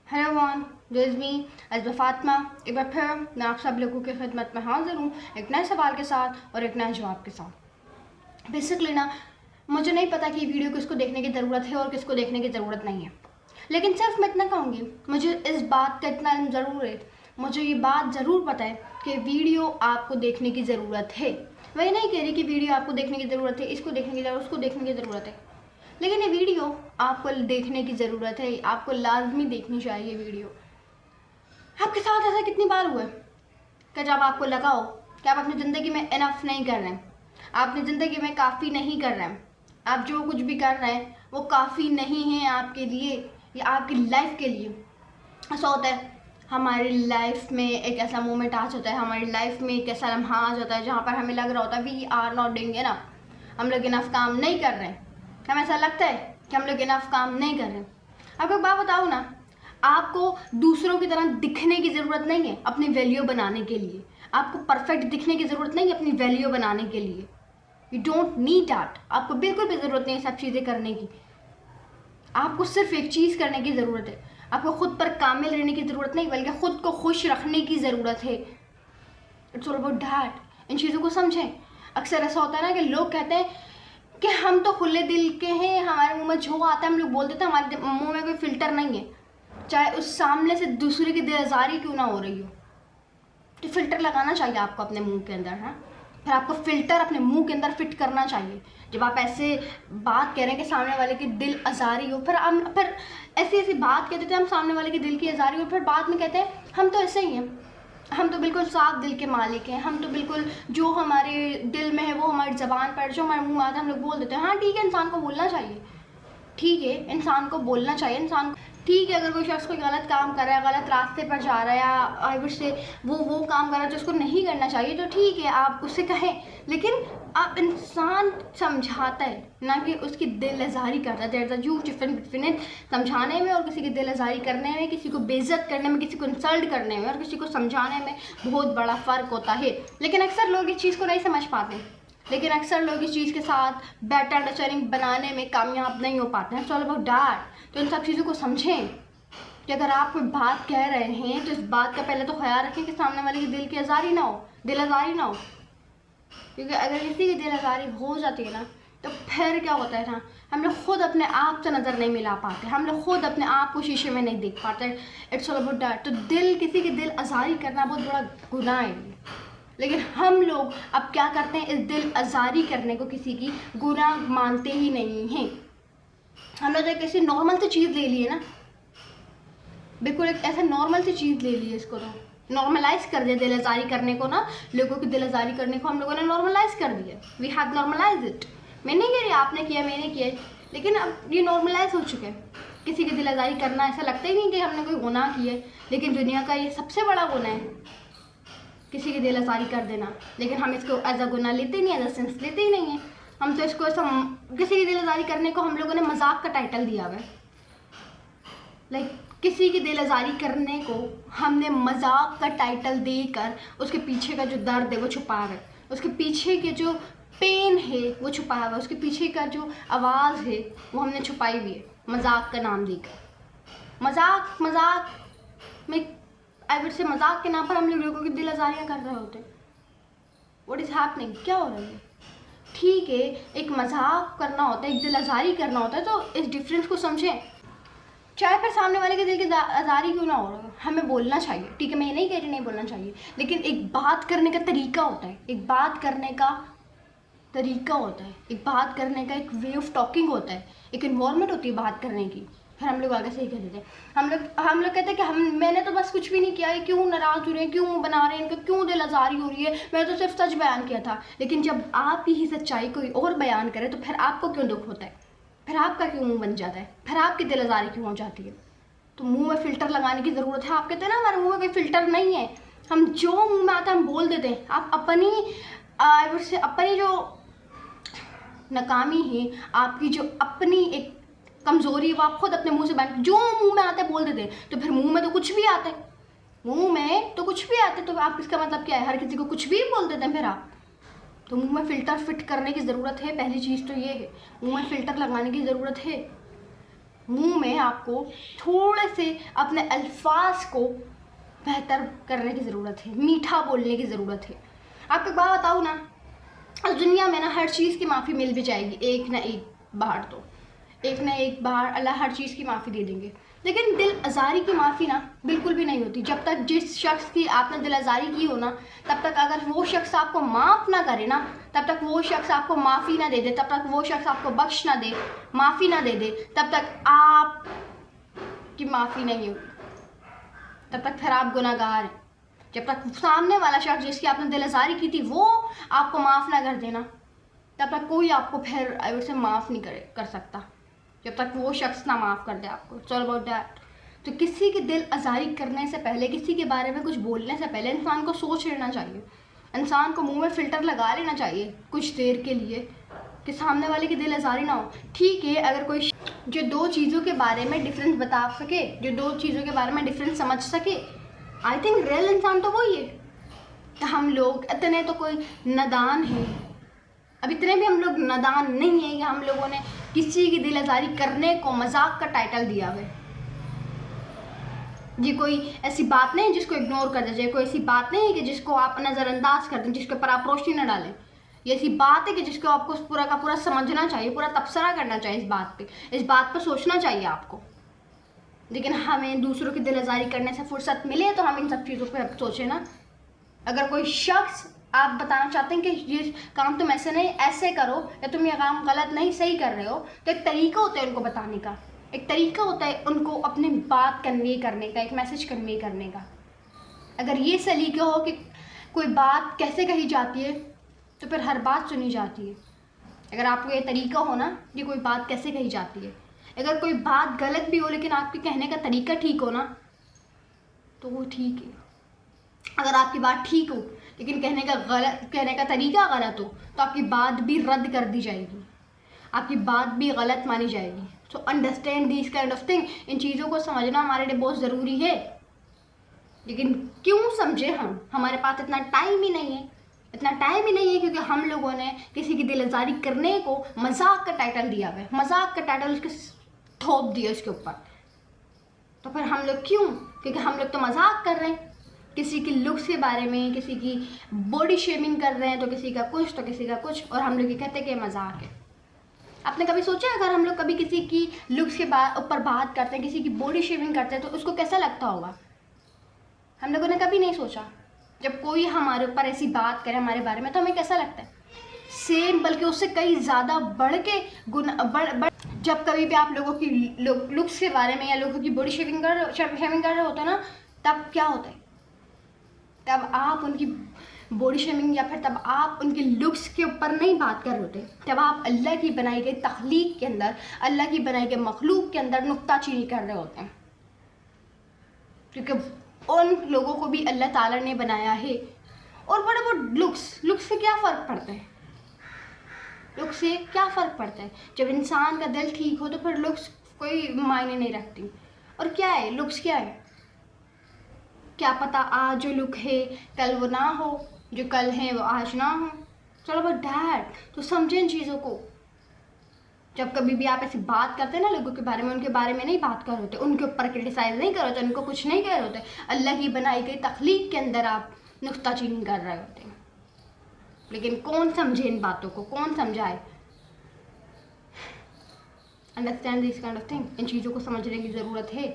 Hello one, this मी अजब फातिमा। एक बार फिर मैं आप सब लोगों की खिदमत में हाजिर हूँ एक नए सवाल के साथ और एक नए जवाब के साथ। बेसिकली ना, मुझे नहीं पता कि वीडियो किसको देखने की ज़रूरत है और किसको देखने की ज़रूरत नहीं है, लेकिन सिर्फ मैं इतना कहूँगी, मुझे इस बात का इतना ज़रूर है, मुझे ये बात ज़रूर पता है कि वीडियो आपको देखने की ज़रूरत है। वही नहीं कह रही कि वीडियो आपको देखने की ज़रूरत है, इसको देखने की ज़रूरत, उसको देखने की ज़रूरत है, लेकिन ये वीडियो आपको देखने की ज़रूरत है, आपको लाजमी देखनी चाहिए वीडियो। आपके साथ ऐसा कितनी बार हुआ है कि जब आपको लगा हो कि आप अपनी ज़िंदगी में इनफ नहीं कर रहे हैं, आप अपनी ज़िंदगी में काफ़ी नहीं कर रहे हैं, आप जो कुछ भी कर रहे हैं वो काफ़ी नहीं है आपके लिए या आपकी लाइफ के लिए। ऐसा होता है, हमारी लाइफ में एक ऐसा मोमेंट आ जाता है, हमारी लाइफ में एक ऐसा लम्हा आ जाता है जहाँ पर हमें लग रहा होता है we are not doing enough, हम लोग इनफ काम नहीं कर रहे हैं। हमें ऐसा लगता है कि हम लोग इनफ काम नहीं कर रहे। आपको एक बात बताऊँ ना, आपको दूसरों की तरह दिखने की ज़रूरत नहीं है अपनी वैल्यू बनाने के लिए, आपको परफेक्ट दिखने की ज़रूरत नहीं है अपनी वैल्यू बनाने के लिए। यू डोंट नीड दैट, आपको बिल्कुल भी ज़रूरत नहीं है सब चीज़ें करने की। आपको सिर्फ एक चीज़ करने की ज़रूरत है, आपको खुद पर कामिल रहने की ज़रूरत नहीं बल्कि खुद को खुश रखने की ज़रूरत है। It's all about that. इन चीज़ों को समझें। अक्सर ऐसा होता है ना कि लोग कहते हैं कि हम तो खुले दिल के हैं, हमारे मुंह में जो आता है हम लोग बोल देते हैं, हमारे मुंह में कोई फ़िल्टर नहीं है, चाहे उस सामने से दूसरे की दिलआज़ारी क्यों ना हो रही हो। तो फ़िल्टर लगाना चाहिए आपको अपने मुंह के अंदर, हाँ, फिर आपको फ़िल्टर अपने मुंह के अंदर फिट करना चाहिए। जब आप ऐसे बात कह रहे हैं कि सामने वाले की दिल आज़ारी हो, फिर ऐसी ऐसी बात कहते थे हम सामने वाले की दिल की आज़ारी हो, फिर बाद में कहते हैं हम तो ऐसे ही हैं, हम तो बिल्कुल साफ दिल के मालिक हैं, हम तो बिल्कुल जो हमारे दिल में है वो हमारी ज़बान पर, जो हमारे मुंह में आता है हम लोग बोल देते हैं। हाँ ठीक है, इंसान को बोलना चाहिए, ठीक है, इंसान को बोलना चाहिए, इंसान ठीक है, अगर कोई शख्स कोई गलत काम कर रहा है, गलत रास्ते पर जा रहा है या आई विश से वो काम कर रहा है जो उसको नहीं करना चाहिए, तो ठीक है आप उससे कहें, लेकिन आप इंसान समझाता है ना कि उसकी दिल आज़ारी करता है। There is a huge difference between समझाने में और किसी की दिल आज़ारी करने में, किसी को बेइज्जत करने में, किसी को इंसल्ट करने में और किसी को समझाने में बहुत बड़ा फ़र्क होता है। लेकिन अक्सर लोग इस चीज़ को नहीं समझ पाते, लेकिन अक्सर लोग इस चीज़ के साथ बेटर अंडरस्टैंडिंग बनाने में कामयाब नहीं हो पाते हैं। It's all about that. तो इन सब चीज़ों को समझें कि अगर आप कोई बात कह रहे हैं तो इस बात का पहले तो ख्याल रखें कि सामने वाले की दिल की आज़ारी ना हो, दिल आज़ारी ना हो, क्योंकि अगर किसी की दिल आज़ारी हो जाती है ना तो फिर क्या होता है ना, हम लोग खुद अपने आप से नज़र नहीं मिला पाते, हम लोग खुद अपने आप को शीशे में नहीं देख पाते। It's all about that. तो किसी की दिल आज़ारी करना बहुत बड़ा गुनाह है, लेकिन हम लोग अब क्या करते हैं, इस दिल आज़ारी करने को किसी की गुनाह मानते ही नहीं हैं। हम लोग एक ऐसी नॉर्मल सी चीज़ ले लिए ना, बिल्कुल एक ऐसा नॉर्मल सी चीज़ ले ली है, इसको तो नॉर्मलाइज कर दिया दिल आज़ारी करने को ना, लोगों की दिल आज़ारी करने को हम लोगों ने नॉर्मलाइज कर दिया। We have normalize it. मैं नहीं कह रही आपने किया मैंने किया, लेकिन अब ये नॉर्मलाइज हो चुके हैं। किसी की दिल आज़ारी करना ऐसा लगता ही नहीं कि हमने कोई गुनाह किया है, लेकिन दुनिया का ये सबसे बड़ा गुनाह है किसी की दिल आज़ारी कर देना। लेकिन हम इसको एज अ गुनाह लेते नहीं, एज अ सेंस लेते ही नहीं है। हम तो इसको ऐसा, किसी की दिल आज़ारी करने को हम लोगों ने मजाक का टाइटल दिया हुआ है। लाइक किसी की दिल आज़ारी करने को हमने मजाक का टाइटल देकर उसके पीछे का जो दर्द है वो छुपाया है, उसके पीछे के जो पेन है वो छुपाया हुआ है, उसके पीछे का जो आवाज़ है वो हमने छुपाई हुई है मजाक का नाम देकर। मजाक में आई वुड से मजाक के नाम पर हम लोगों की दिल आज़ारियाँ कर रहे होते हैं। व्हाट इज़ हैपनिंग, क्या हो रहा है? ठीक है, एक मजाक करना होता है, एक दिल आज़ारी करना होता है, तो इस डिफरेंस को समझें। चाहे फिर सामने वाले के दिल की आज़ारी क्यों ना हो रहा है, हमें बोलना चाहिए, ठीक है, मैं नहीं कह रही नहीं बोलना चाहिए, लेकिन एक बात करने का तरीका होता है, एक बात करने का तरीका होता है, एक बात करने का एक वे ऑफ टॉकिंग होता है, एक इन्वॉल्वमेंट होती है बात करने की। फिर हम लोग आगे से ही कहते थे, हम लोग कहते हैं कि मैंने तो बस कुछ भी नहीं किया है, क्यों नाराज़ हो रहे हैं, क्यों बना रहे हैं, इनको क्यों दिल आज़ारी हो रही है, मैंने तो सिर्फ सच बयान किया था। लेकिन जब आप ही सच्चाई कोई और बयान करें तो फिर आपको क्यों दुख होता है, फिर आपका क्यों मुँह बन जाता है, फिर आपकी दिल आज़ारी क्यों हो जाती है? तो मुँह में फ़िल्टर लगाने की ज़रूरत है। आप कहते हैं ना हमारे मुँह में कोई फ़िल्टर नहीं है, हम जो मुँह में आता है हम बोल देते हैं। आप अपनी जो नाकामी है, आपकी जो अपनी एक कमज़ोरी है, वो आप खुद अपने मुंह से बयान, जो मुंह में आता है बोल देते हैं। तो फिर मुंह में तो कुछ भी आता है, मुंह में तो कुछ भी आता है, तो आप इसका मतलब क्या है, हर किसी को कुछ भी बोल देते हैं फिर आप? तो मुंह में फ़िल्टर फिट करने की ज़रूरत है। पहली चीज़ तो ये है, मुंह में फ़िल्टर लगाने की ज़रूरत है। मुंह में आपको थोड़े से अपने अल्फाज को बेहतर करने की ज़रूरत है, मीठा बोलने की ज़रूरत है। आपको एक बात बताऊँ ना, इस दुनिया में ना हर चीज़ की माफ़ी मिल भी जाएगी, एक ना एक बार तो, एक ना एक बार अल्लाह हर चीज़ की माफ़ी दे देंगे। लेकिन दिल आज़ारी की माफ़ी ना बिल्कुल भी नहीं होती। जब तक जिस शख्स की आपने दिल आज़ारी की हो ना, तब तक अगर वो शख्स आपको माफ़ ना करे ना, तब तक वो शख्स आपको माफ़ी ना दे दे, तब तक वो शख्स आपको बख्श ना दे, माफ़ी ना दे दे, तब तक आप की माफ़ी नहीं होगी, तब तक फिर आप गुनहगार हैं। जब तक सामने वाला शख्स जिसकी आपने दिल आज़ारी की थी वो आपको माफ़ ना कर देना, तब तक कोई आपको फिर उसे माफ़ नहीं कर सकता, जब तक वो शख्स ना माफ़ कर दे आपको। It's all about that. तो किसी की दिल आज़ारी करने से पहले, किसी के बारे में कुछ बोलने से पहले इंसान को सोच लेना चाहिए, इंसान को मुंह में फ़िल्टर लगा लेना चाहिए कुछ देर के लिए, कि सामने वाले की दिल आज़ारी ना हो। ठीक है, अगर कोई जो दो चीज़ों के बारे में डिफरेंस बता सके, जो दो चीज़ों के बारे में डिफरेंस समझ सके, आई थिंक रियल इंसान तो वही है। कि हम लोग इतने तो कोई नादान है, अब इतने भी हम लोग नादान नहीं है कि हम लोगों ने किसी की दिल आज़ारी करने को मजाक का टाइटल दिया हुआ है। ये कोई ऐसी बात नहीं है जिसको इग्नोर कर दिया जाए, कोई ऐसी बात नहीं है कि जिसको आप नज़रअंदाज कर दें, जिसके ऊपर आप रोशनी न डालें। ये ऐसी बात है कि जिसको आपको पूरा का पूरा समझना चाहिए, पूरा तबसरा करना चाहिए इस बात पे सोचना चाहिए आपको। लेकिन हमें दूसरों की दिल आज़ारी करने से फुर्सत मिले तो हम इन सब चीज़ों पर सोचें ना। अगर कोई शख्स आप बताना चाहते हैं कि ये काम तुम ऐसे नहीं ऐसे करो, या तुम ये काम गलत नहीं सही कर रहे हो, तो एक तरीका होता है उनको बताने का, एक तरीका होता है उनको अपनी बात कन्वे करने का, एक मैसेज कन्वे करने का। अगर ये सलीका हो कि कोई बात कैसे कही जाती है तो फिर हर बात सुनी जाती है। अगर आपको ये तरीका हो ना कि कोई बात कैसे कही जाती है, अगर कोई बात गलत भी हो लेकिन आपके कहने का तरीका ठीक हो ना, तो वो ठीक है। अगर आपकी बात ठीक हो लेकिन कहने का तरीका गलत हो, तो आपकी बात भी रद्द कर दी जाएगी, आपकी बात भी गलत मानी जाएगी। So understand this kind of thing. इन चीज़ों को समझना हमारे लिए बहुत ज़रूरी है। लेकिन क्यों समझे हम, हमारे पास इतना टाइम ही नहीं है, इतना टाइम ही नहीं है, क्योंकि हम लोगों ने किसी की दिल आज़ारी करने को मजाक का टाइटल दिया हुआ है, मजाक का टाइटल उसके थोप दिया उसके ऊपर। तो फिर हम लोग क्यों, क्योंकि हम लोग तो मजाक कर रहे हैं किसी की लुक्स के बारे में, किसी की बॉडी शेमिंग कर रहे हैं, तो किसी का कुछ तो किसी का कुछ, और हम लोग ये कहते हैं कि मजाक है। आपने कभी सोचा अगर हम लोग कभी किसी की लुक्स के ऊपर बात करते हैं, किसी की बॉडी शेमिंग करते हैं, तो उसको कैसा लगता होगा? हम लोगों ने कभी नहीं सोचा। जब कोई हमारे ऊपर ऐसी बात करे हमारे बारे में तो हमें कैसा लगता है? सेम, बल्कि उससे कई ज़्यादा बढ़ के जब कभी भी आप लोगों की लुक्स के बारे में या लोगों की बॉडी शेमिंग कर रहे होते हैं ना, तब क्या होता है? तब आप उनकी बॉडी शेमिंग या फिर तब आप उनके लुक्स के ऊपर नहीं बात कर रहे होते, तब आप अल्लाह की बनाई गई तख्लीक के अंदर, अल्लाह की बनाई गई मखलूक के अंदर नुक्ताचीनी कर रहे होते हैं। क्योंकि उन लोगों को भी अल्लाह ताला ने बनाया है। और बड़े बड़े लुक्स से क्या फ़र्क पड़ता है? लुक्स से क्या फ़र्क पड़ता है? जब इंसान का दिल ठीक हो तो फिर लुक्स कोई मायने नहीं रखती। और क्या है लुक्स, क्या है? क्या पता आज जो लुक है कल वो ना हो, जो कल है वो आज ना हो। चलो बट डैड, तो समझें इन चीज़ों को। जब कभी भी आप ऐसी बात करते हैं ना लोगों के बारे में, उनके बारे में नहीं बात कर रहे होते, उनके ऊपर क्रिटिसाइज़ नहीं कर रहे होते, उनको कुछ नहीं कह रहे होते, अल्लाह की बनाई गई तख्लीक के अंदर आप नुक्ताचीनी कर रहे होते हैं। लेकिन कौन समझे इन बातों को, कौन समझाए? Understand this kind of thing. इन चीज़ों को समझने की ज़रूरत है।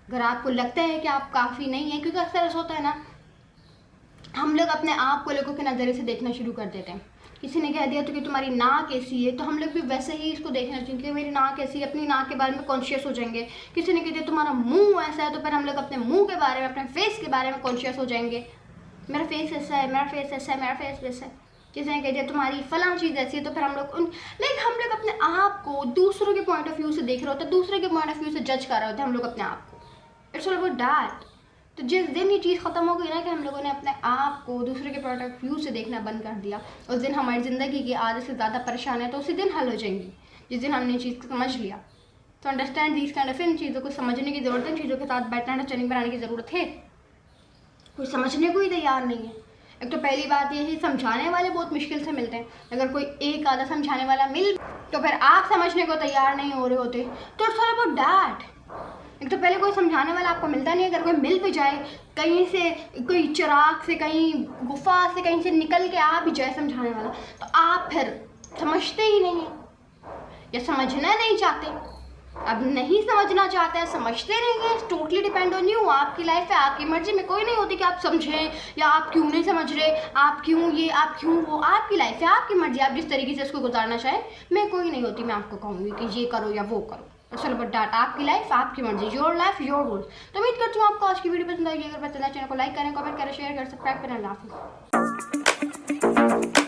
अगर आपको लगता है कि आप काफ़ी नहीं है, क्योंकि अक्सर ऐसा होता है ना, हम लोग अपने आप को लोगों के नज़रिए से देखना शुरू कर देते हैं। किसी ने कह दिया तो कि तुम्हारी नाक ऐसी है, तो हम लोग भी वैसे ही इसको देखना चाहिए कि मेरी नाक ऐसी है, अपनी नाक के बारे में कॉन्शियस हो जाएंगे। किसी ने कह दिया तुम्हारा मुंह ऐसा है, तो फिर हम लोग अपने मुंह के बारे में, अपने फेस के बारे में कॉन्शियस हो जाएंगे। मेरा फेस ऐसा है, मेरा फेस ऐसा है, मेरा फेस वैसा है। किसी ने कह दिया तुम्हारी फलां चीज़ ऐसी है, तो फिर हम लोग हम लोग अपने आप को दूसरों के पॉइंट ऑफ व्यू से देख रहे होते हैं, दूसरे के पॉइंट ऑफ व्यू से जज कर रहे होते हैं हम लोग अपने आप को। It's all about that. तो जिस दिन ये चीज़ ख़त्म हो गई ना कि हम लोगों ने अपने आप को दूसरे के पॉइंट ऑफ व्यू से देखना बंद कर दिया, उस दिन हमारी ज़िंदगी की आधे से ज़्यादा परेशानियाँ तो उसी दिन हल हो जाएंगी, जिस दिन हमने चीज़ को समझ लिया। तो अंडरस्टैंड दिस काइंड ऑफ, इन चीज़ों को समझने की ज़रूरत है, इन चीज़ों के साथ बैठना चनी बनाने की ज़रूरत है। कोई समझने को ही तैयार नहीं है। एक तो पहली बात ये है, समझाने वाले बहुत मुश्किल से मिलते हैं। अगर कोई एक आधा समझाने वाला मिल तो फिर आप समझने को तैयार नहीं हो रहे होते तो इट्स ऑल अबाउट दैट। एक तो पहले कोई समझाने वाला आपको मिलता नहीं है, अगर कोई मिल भी जाए कहीं से, कोई चिराग से, कहीं गुफा से, कहीं से निकल के आ भी जाए समझाने वाला, तो आप फिर समझते ही नहीं हैं या समझना नहीं चाहते। अब नहीं समझना चाहते हैं, समझते नहीं हैं, टोटली डिपेंड ऑन यू। आपकी लाइफ है, आपकी मर्जी में कोई नहीं होती कि आप समझें या आप क्यों नहीं समझ रहे, आप क्यों ये, आप क्यों वो। आपकी लाइफ है, आपकी मर्जी, आप जिस तरीके से उसको गुजारना चाहें, मैं कोई नहीं होती मैं आपको कहूँगी कि ये करो या वो करो। चलो बट डाट, आपकी लाइफ, आपकी मर्जी, योर लाइफ योर रूल्स। तो उम्मीद करती हूँ आपको आज की वीडियो पसंद आएगी। अगर पसंद आए चैनल को लाइक करें, कमेंट करें, शेयर करें, सब्सक्राइब करें।